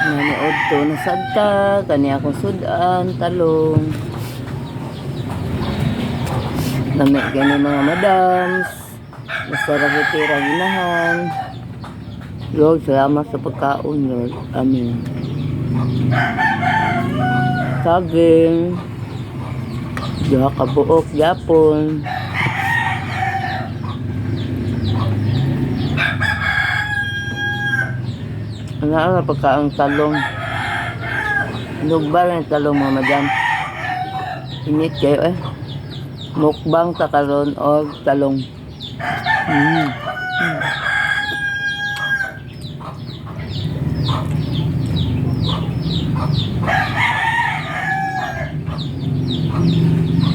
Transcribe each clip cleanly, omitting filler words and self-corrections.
Nanood to na sadta, kani akong sudan, talong. Dami gani mga madams. Masarap itira ginahan. Lord, salamat sa pagkaon, Lord. Amen. Saging. Diha ka buok, yapon. Ano pagkaon talong. Nugba rin talong mga madam. Init kayo eh. Mukbang takaron o talong.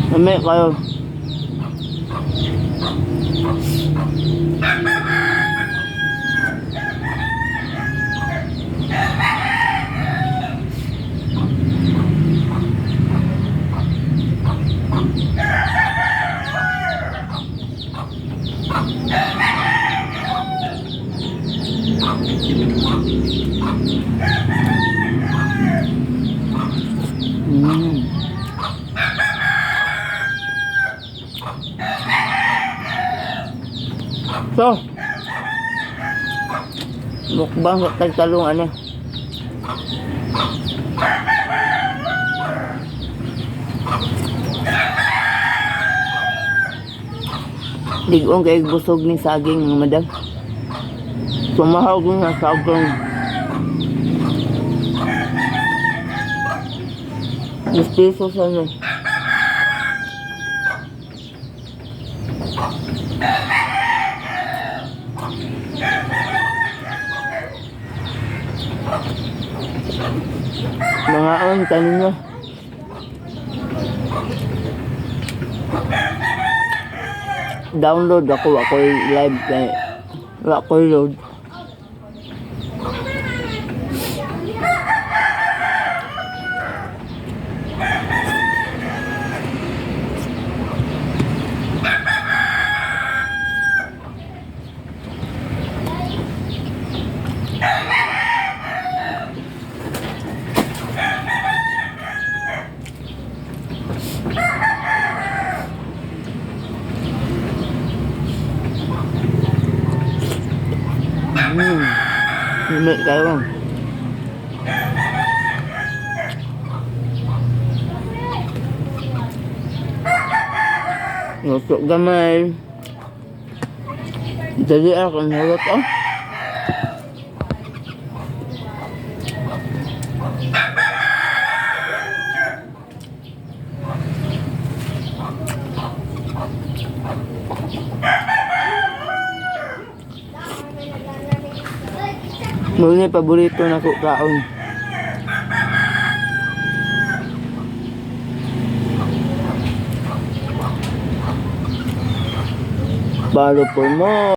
Mami kayo. So, mukbang sa tagtalong ano. Ligong kay busog ni saging mga madam. Sumahog na saging. 10 pesos ano. Mga tanin nyo. Download ako live kay ako load. Ini kayo. Nusok gamay. Jadi akan hulot oh. Muna paborito na ko kaon. Balo po mo.